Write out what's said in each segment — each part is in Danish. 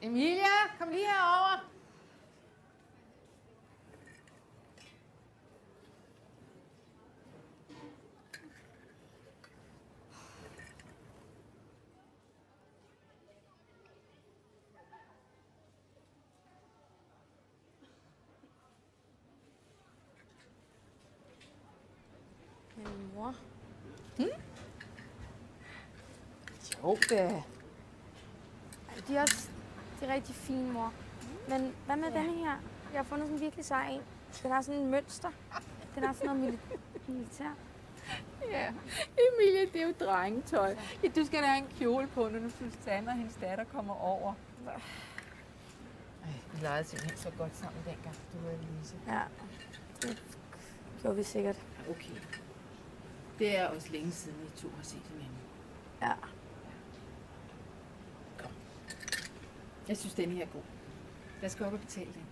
Emilia, kom lige herover. Men mor... Jo da. De er også de er rigtig fine, mor. Men hvad med denne her? Jeg har fundet sådan en virkelig sej en. Den har sådan en mønster. Den har sådan noget militær. Ja, Emilie, det er jo drengetøj. Ja, du skal da have en kjole på, når Susanne og hendes datter kommer over. Vi legede simpelthen så godt sammen dengang, du og Lise. Ja, det gjorde vi sikkert. Okay. Det er også længe siden, I to har set hinanden. Ja. Kom. Jeg synes, den her er god. Lad os gå op og betale den.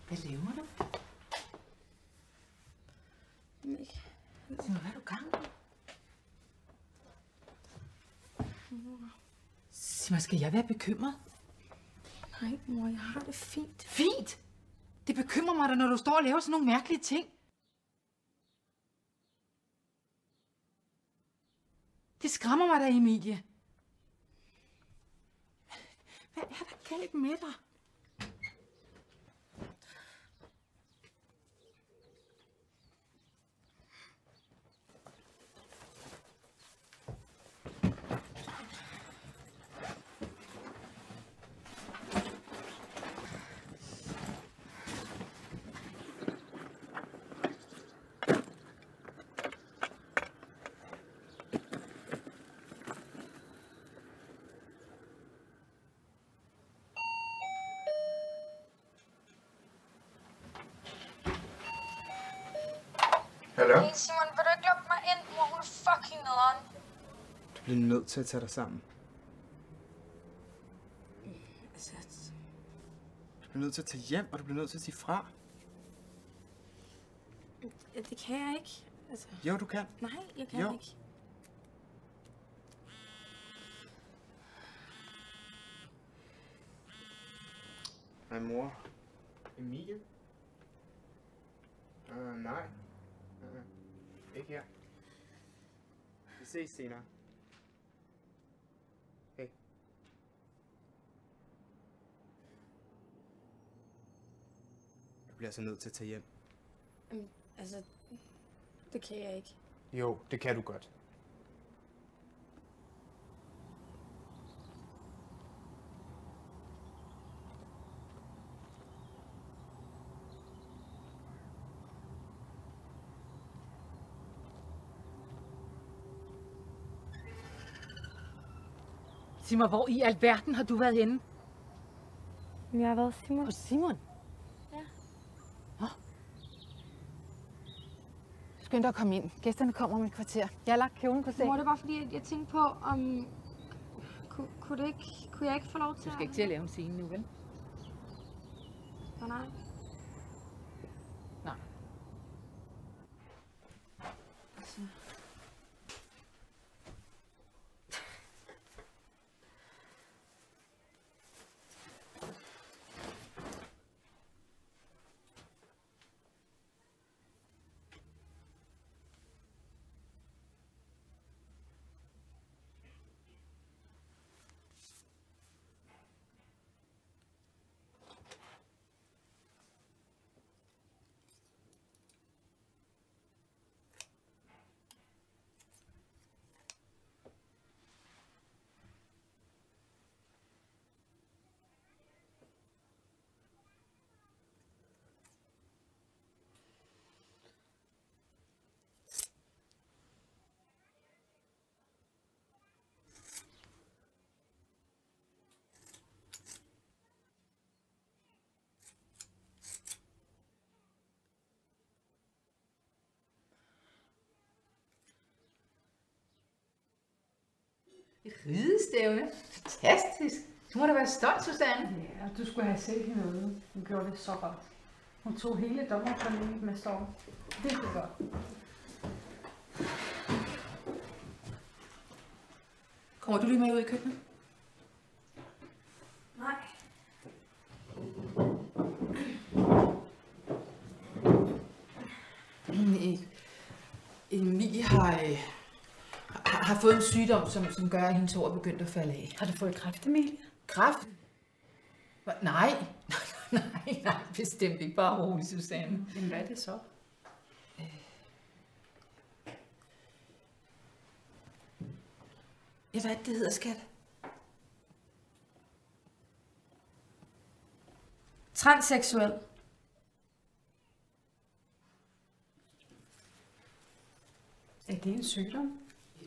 Hvad laver du? Ikke. Hvad er du gang i? Sig mig, skal jeg være bekymret? Nej, mor, jeg har det fint. Fint? Det bekymrer mig da, når du står og laver sådan nogle mærkelige ting. Det skræmmer mig da, Emilie. Hvad er der galt med dig? Hallo? Hey Simon, vil du ikke lukke mig ind? Mor, hun er fucking nederen. Du bliver nødt til at tage dig sammen. Altså, Du bliver nødt til at tage hjem, og du bliver nødt til at sige fra. det kan jeg ikke. Altså, Jo, du kan. nej, jeg kan Jo. ikke. Hej, mor. Emilie? Nej. Ikke her. Vi ses senere. Hej. Du bliver altså nødt til at tage hjem. Altså, det kan jeg ikke. Jo, det kan du godt. Sig mig, hvor i alverden har du været henne? Jeg har været Simon. Hos Simon? Ja. Nå. Skynd dig at komme ind. Gæsterne kommer om et kvarter. Jeg har lagt kjolen på sengen. Mor, det var fordi, at jeg tænkte på, om... Kunne jeg ikke få lov til Du skal ikke til at lave en scene nu, vel? Nej. Nej. Et ridestævne. Fantastisk. Du må da være stolt, Susanne. Ja, du skulle have set hende ude. Hun gjorde det så godt. Hun tog hele dommerpanelet med storm. Virkelig godt. Kommer du lige med ud i køkkenet? Nej. Emilie har fået en sygdom, som gør, at hendes hår er begyndt at falde af. Har du fået kræft, Emilie? Kræft? Nej, nej, bestemt ikke. Bare rolig, Susanne. Jamen, hvad er det så? Jeg ved ikke, det hedder, skat. Transseksuel. Er det en sygdom?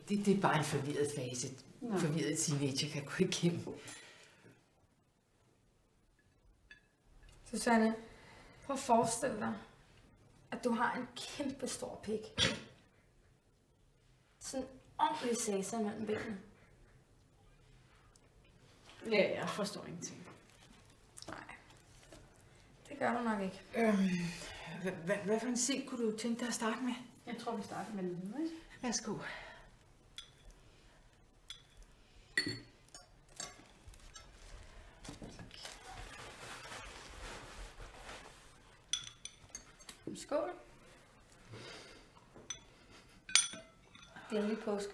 Det er bare en forvirret fase. Forvirret teenager kan gå igennem. Susanne, prøv at forestille dig, at du har en kæmpe stor pik. Sådan en ordentlig sæser mellem benene. Ja, jeg forstår ingenting. Nej, det gør du nok ikke. Hvad for en scene kunne du tænke dig at starte med? Jeg tror, vi starter med den, ikke? Værsgo. Skål. Dejlig påske.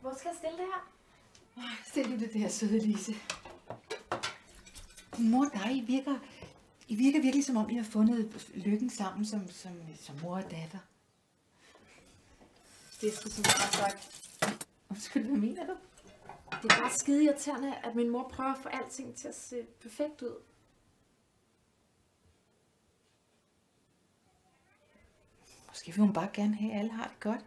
Hvor skal jeg stille det her? Stil du det der, søde Lise. Din mor og dig, I virker virkelig som om, I har fundet lykken sammen som mor og datter. Det er sgu som jeg har sagt. Undskyld, hvad mener du? Det er bare skide irriterende, at min mor prøver at få alting til at se perfekt ud. Måske vil hun bare gerne have, at alle har det godt.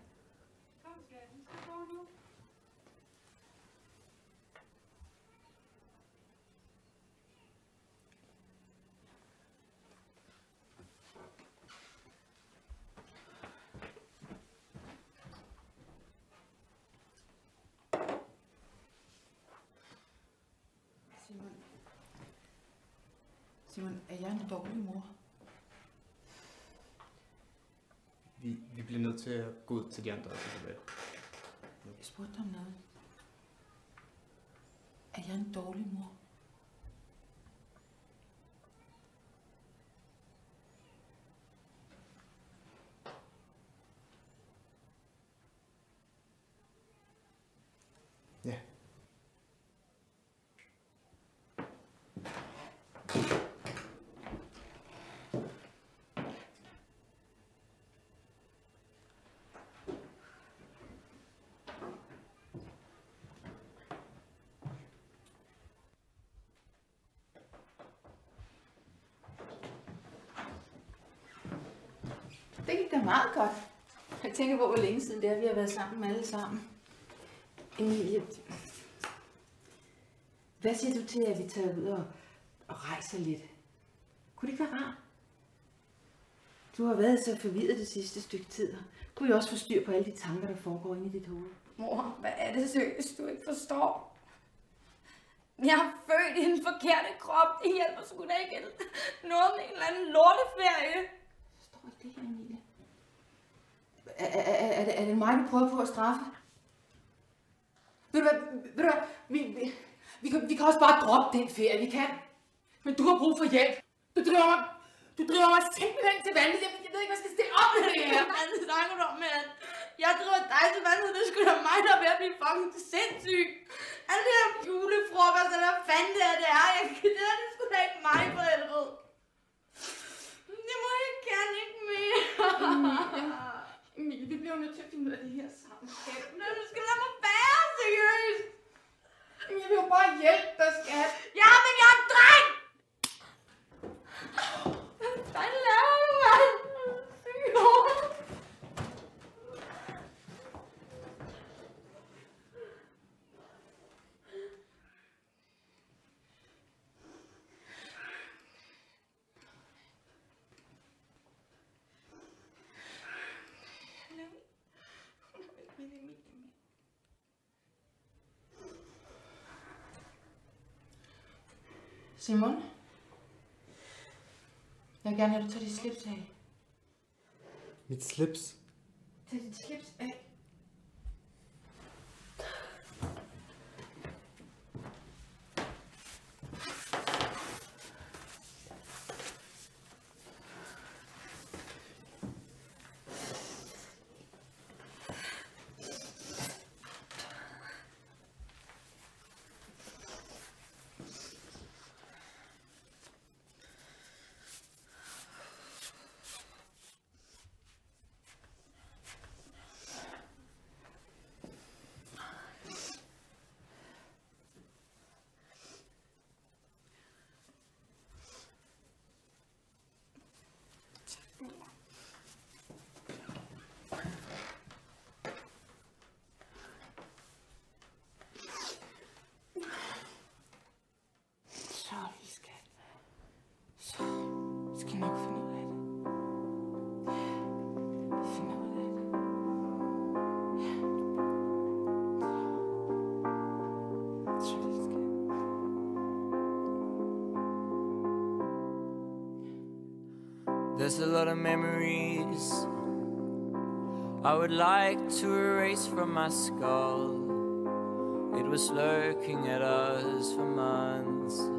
Simon, er jeg en dårlig mor? Vi bliver nødt til at gå ud til de andre. Jeg spurgte dig om noget. Er jeg en dårlig mor? Ja. Det gik da meget godt. Jeg tænker på, hvor længe siden det er, vi har været sammen med alle sammen. Emilie, hvad siger du til, at vi tager ud og rejser lidt? Kunne det ikke være rart? Du har været så forvirret det sidste stykke tid. Kunne vi også få styr på alle de tanker, der foregår inde i dit hoved? Mor, hvad er det seriøst, du ikke forstår? Jeg er født i en forkerte krop. Det hjælper sgu da ikke noget med en eller anden lorteferie. Jeg forstår ikke det her, Emilie. Er det mig, du prøver på at straffe? Ved du hvad? Vi kan også bare droppe den ferie, vi kan. Men du har brug for hjælp. Du driver mig simpelthen til vandet. Jeg ved ikke, hvad jeg skal stille op med det her. Hvad snakker du om, mand? Jeg driver dig til vandet. Det skulle da mig, der er ved at blive fucking sindssyg. Alle det her julefrokost, eller hvad fanden det er. Det er sgu da ikke mig, for helvede. Det må jeg gerne ikke mere. Emilie, vi bliver nødt til at finde ud af det her sammen. Nå, du skal lade mig være, seriøst. Jamen, jeg vil jo bare hjælpe dig, skat. Ja, men jeg er en dreng! Hvad fanden laver du, mand? Simon? Jeg vil gerne have, at du tager dit slips af. Mit slips? Tag dit slips af. There's a lot of memories I would like to erase from my skull. It was lurking at us for months.